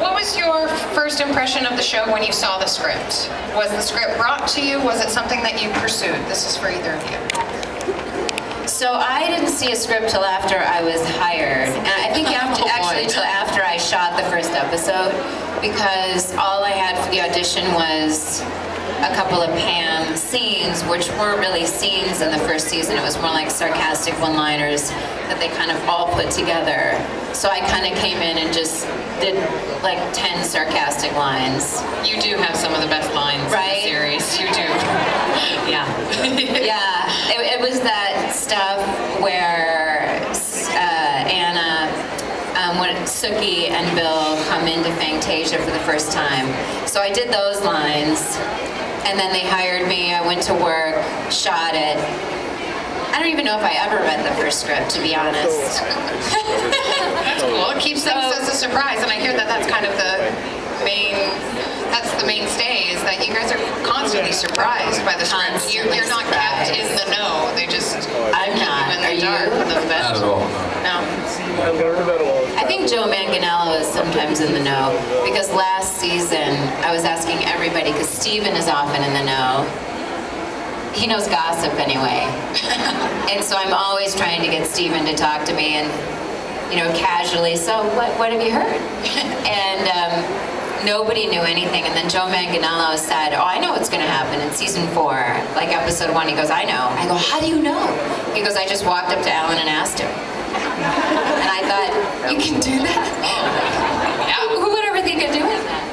What was your first impression of the show when you saw the script? Was the script brought to you? Was it something that you pursued? This is for either of you. So I didn't see a script till after I was hired, and I think actually till after I shot the first episode, because all I had for the audition was a couple of Pam scenes, which weren't really scenes in the first season. It was more like sarcastic one-liners that they kind of all put together. So I kind of came in and just did like 10 sarcastic lines. You do have some of the best lines right? in the series. You do. Yeah. Yeah. It was that stuff where Anna, when Sookie and Bill come into Fantasia for the first time. So I did those lines. And then they hired me, I went to work, shot it. I don't even know if I ever read the first script, to be honest. That's cool. It keeps things as a surprise, and I hear that that's kind of the mainstay, is that you guys are constantly surprised by the script. You're not kept in the know. They just I'm not. keep you in the dark a little bit. Not at all. No. I think Joe Manganiello is sometimes in the know, because last season I was asking everybody, because Steven is often in the know. He knows gossip anyway. And so I'm always trying to get Steven to talk to me and, you know, casually, so what have you heard? And nobody knew anything. And then Joe Manganiello said, oh, I know what's going to happen in season 4. Like episode 1, he goes, I know. I go, how do you know? He goes, I just walked up to Alan and asked him. And I thought, you can do that? Yeah. Who would ever think of doing that?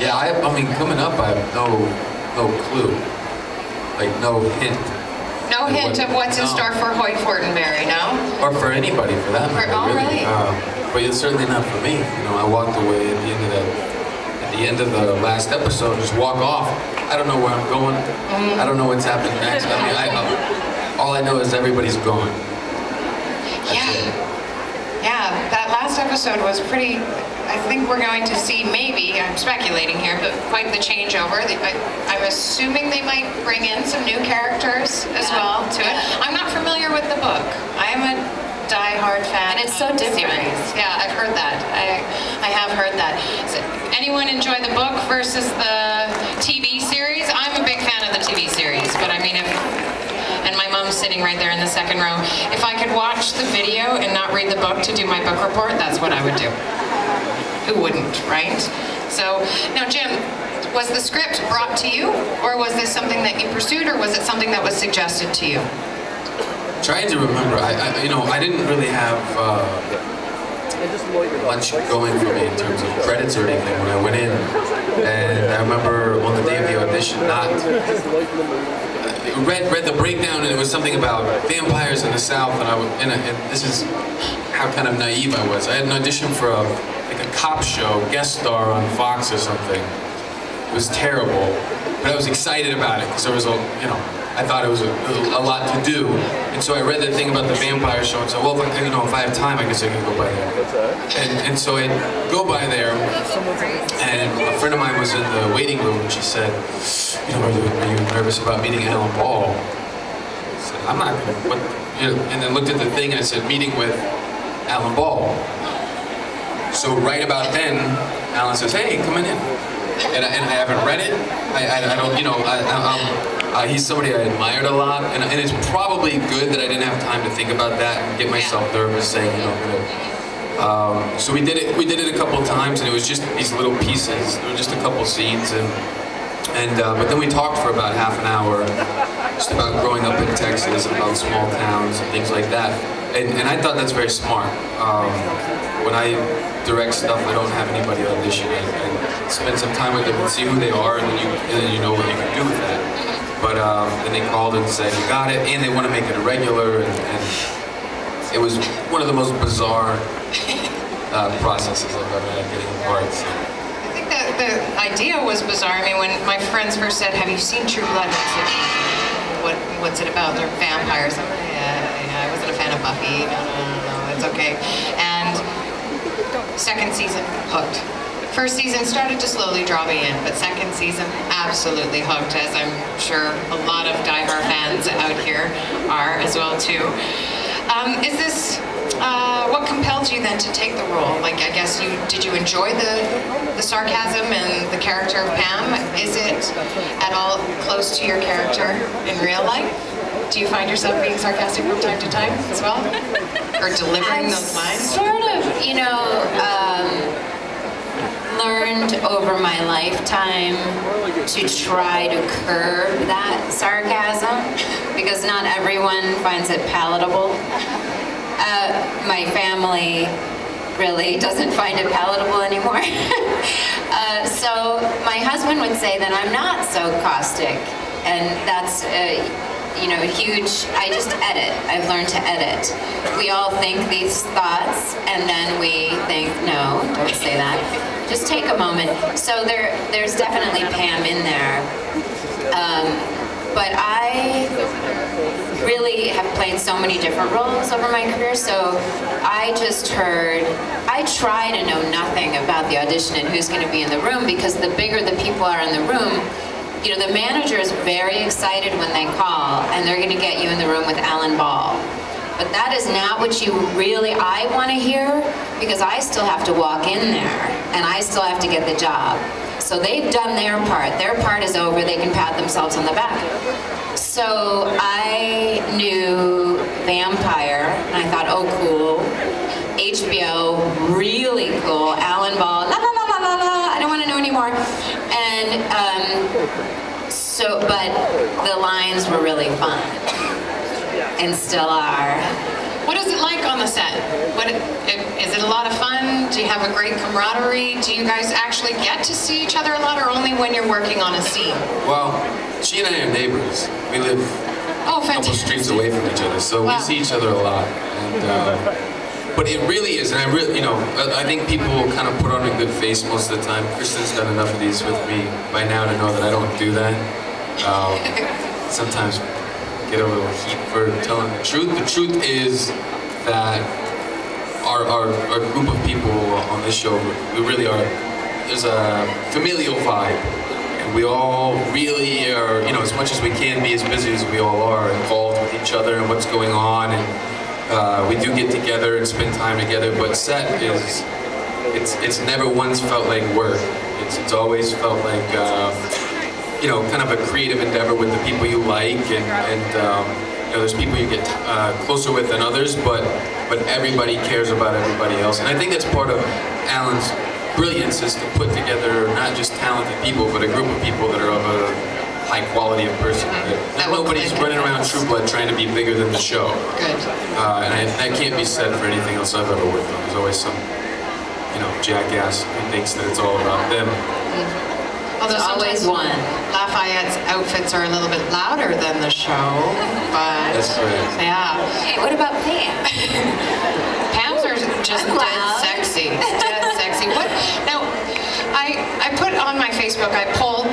Yeah, I mean, coming up, I have no clue. Like, no hint. No hint of what's in store for Hoyt Fortenberry, no? Or for anybody, for that matter, really? But it's certainly not for me. You know, I walked away at the end of the last episode, just walk off. I don't know where I'm going. I don't know what's happening next. I mean, all I know is everybody's gone. Yeah, that last episode was pretty, I think we're going to see maybe, I'm speculating here, but quite the changeover. I'm assuming they might bring in some new characters as well to it. I'm not familiar with the book. I am a die-hard fan. And it's so different. Yeah, I've heard that. I have heard that. So, anyone enjoy the book versus the TV series? I'm a big fan of the TV series, but I mean, and my mom's sitting right there in the second row. If I could watch the video and not read the book to do my book report, that's what I would do. Who wouldn't, right? So, now Jim, was the script brought to you, or was this something that you pursued, or was it something that was suggested to you? Trying to remember, I didn't really have much going for me in terms of credits or anything when I went in. And I remember on the day of the audition, read the breakdown, and it was something about vampires in the South, and this is how kind of naive I was. I had an audition for like a cop show, guest star on Fox or something. It was terrible, but I was excited about it because there was I thought it was a lot to do, and so I read the thing about the vampire show and said, well, if I have time, I guess I can go by there. And so I'd go by there, and a friend of mine was in the waiting room, and she said, are you nervous about meeting Alan Ball? I said, I'm not going to, and then looked at the thing and it said, meeting with Alan Ball. So right about then, Alan says, hey, come on in. And I haven't read it. I don't, he's somebody I admired a lot, and it's probably good that I didn't have time to think about that and get myself nervous saying, so we did it a couple times, and it was just these little pieces. There were just a couple scenes, but then we talked for about half an hour, just about growing up in Texas, about small towns and things like that. And I thought that's very smart. When I direct stuff, I don't have anybody audition. I spend some time with them and see who they are, and then you know what you can do with that. But then they called and said, you got it, and they want to make it a regular, and it was one of the most bizarre processes I've ever had getting a part. So. I think that the idea was bizarre. I mean, when my friends first said, have you seen True Blood? What's it about? They're vampires. I'm like, yeah, I wasn't a fan of Buffy. No, it's okay. And second season, hooked. First season started to slowly draw me in, but second season, absolutely hooked, as I'm sure a lot of diehard fans out here are as well too. What compelled you then to take the role? Like, I guess did you enjoy the sarcasm and the character of Pam? Is it at all close to your character in real life? Do you find yourself being sarcastic from time to time as well? Or delivering those lines? Sort of, learned over my lifetime to try to curb that sarcasm, because not everyone finds it palatable. My family really doesn't find it palatable anymore. So my husband would say that I'm not so caustic, and that's huge. I just edit. I've learned to edit. We all think these thoughts, and then we think, no, don't say that. Just take a moment. So there's definitely Pam in there. But I really have played so many different roles over my career, so I try to know nothing about the audition and who's going to be in the room, because the bigger the people are in the room, the manager is very excited when they call, and they're going to get you in the room with Alan Ball. But that is not what I want to hear, because I still have to walk in there, and I still have to get the job. So they've done their part. Their part is over. They can pat themselves on the back. So I knew Vampire, and I thought, oh, cool. HBO, really cool. Alan Ball, la la la la la la. I don't want to know anymore. And but the lines were really fun, and still are. What is it like on the set? Is it a lot of fun? Do you have a great camaraderie? Do you guys actually get to see each other a lot, or only when you're working on a scene? Well, she and I are neighbors. We live a couple streets away from each other, so we see each other a lot. And, but it really is, and I think people kind of put on a good face most of the time. Kristin's done enough of these with me by now to know that I don't do that. Sometimes get a little heat for telling the truth. The truth is that our group of people on this show, we really are, there's a familial vibe. And we all really are, as much as we can be, as busy as we all are, involved with each other and what's going on. And we do get together and spend time together, but set is, it's never once felt like work. It's always felt like, kind of a creative endeavor with the people you like, and there's people you get closer with than others, but everybody cares about everybody else. And I think that's part of Alan's brilliance, is to put together not just talented people, but a group of people that are of a high quality of person. That nobody's running around True Blood trying to be bigger than the show. Good. And that can't be said for anything else I've ever worked on. There's always some, jackass who thinks that it's all about them. Although always one. Lafayette's outfits are a little bit louder than the show, but that's right. Yeah. Hey, what about Pam? Pam's are just dead sexy. Dead sexy. What? Now, I put on my Facebook, I polled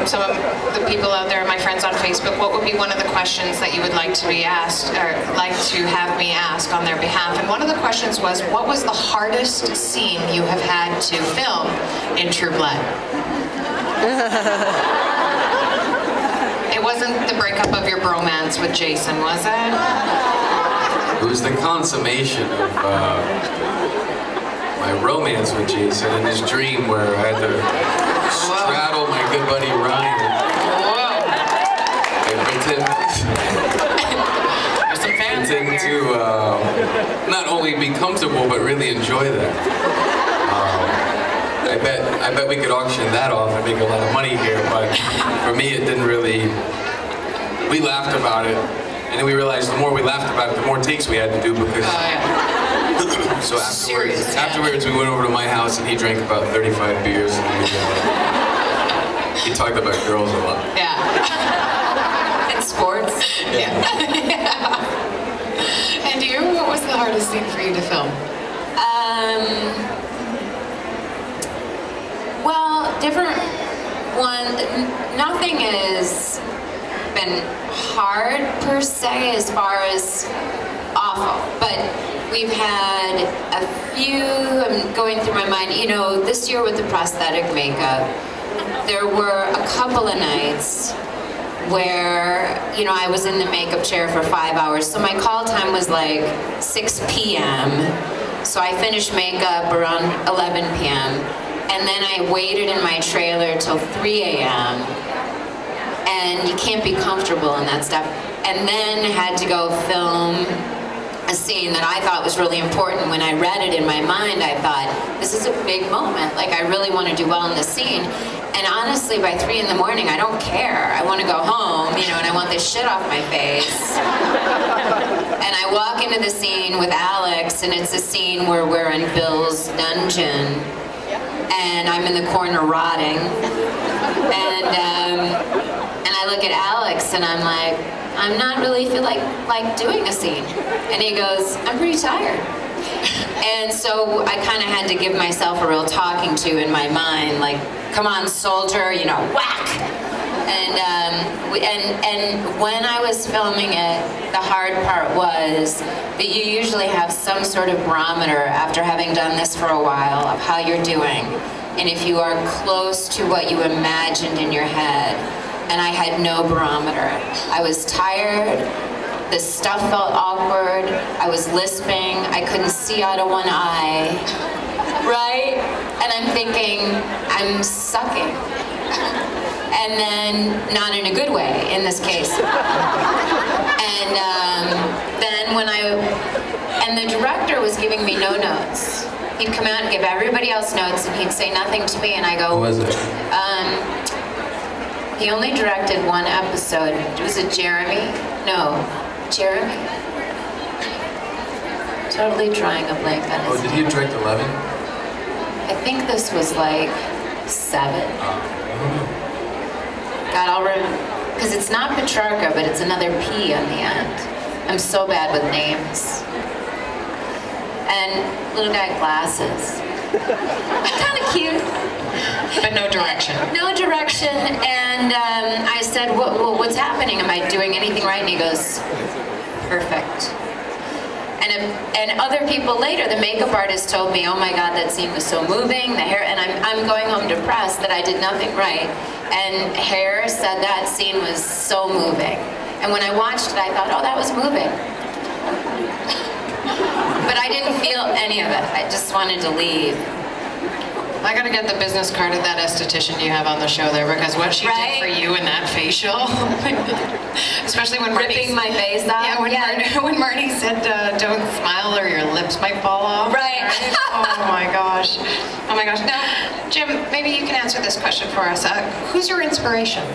some of the people out there, my friends on Facebook, what would be one of the questions that you would like to be asked, or like to have me ask on their behalf. And one of the questions was, what was the hardest scene you have had to film in True Blood? It wasn't the breakup of your bromance with Jason, was it? It was the consummation of my romance with Jason and his dream where I had to straddle my good buddy Ryan. Whoa. There's some fans in here. To not only be comfortable, but really enjoy that. I bet we could auction that off and make a lot of money here, but for me it didn't really, we laughed about it, and then we realized the more we laughed about it, the more takes we had to do, because so afterwards we went over to my house and he drank about 35 beers and he talked about girls a lot. Yeah. And sports. Yeah. And you, what was the hardest thing for you to film? Well, different one. Nothing has been hard per se as far as awful, but we've had a few. I'm going through my mind. This year with the prosthetic makeup, there were a couple of nights where I was in the makeup chair for 5 hours. So my call time was like 6 p.m. So I finished makeup around 11 p.m. and then I waited in my trailer till 3 a.m. and you can't be comfortable in that stuff. And then had to go film a scene that I thought was really important. When I read it in my mind, I thought, this is a big moment. Like, I really want to do well in this scene. And honestly, by 3 in the morning, I don't care. I want to go home, you know, and I want this shit off my face. And I walk into the scene with Alex, and it's a scene where we're in Bill's dungeon, and I'm in the corner rotting. And I look at Alex, and I'm like, I'm not really feel like doing a scene. And he goes, I'm pretty tired. And so I kind of had to give myself a real talking to in my mind, like, come on, soldier, you know, whack. And when I was filming it, the hard part was that you usually have some sort of barometer after having done this for a while of how you're doing. And if you are close to what you imagined in your head, and I had no barometer. I was tired, the stuff felt awkward, I was lisping, I couldn't see out of one eye, right? And I'm thinking, I'm sucking. And then, not in a good way, in this case. And then when and the director was giving me no notes. He'd come out and give everybody else notes, and he'd say nothing to me, and I go, Who was it? He only directed one episode. Was it Jeremy? No. Jeremy? Totally drawing a blank on his Oh, did he direct 11? I think this was like 7. God, I'll remember. Because it's not Petrarca, but it's another P on the end. I'm so bad with names. And little guy glasses. Kind of cute. But no direction. No direction, and I said, what's happening? Am I doing anything right? And he goes, perfect. And other people later, the makeup artist told me, oh my God, that scene was so moving, the hair, and I'm going home depressed that I did nothing right. And Hair said that scene was so moving. And when I watched it, I thought, oh, that was moving. But I didn't feel any of it. I just wanted to leave. I gotta get the business card of that esthetician you have on the show there, because what she did for you in that facial, especially when ripping my face off. Yeah, when Marty said don't smile or your lips might fall off. Right. Oh my gosh. Oh my gosh. Now, Jim, maybe you can answer this question for us. Who's your inspiration?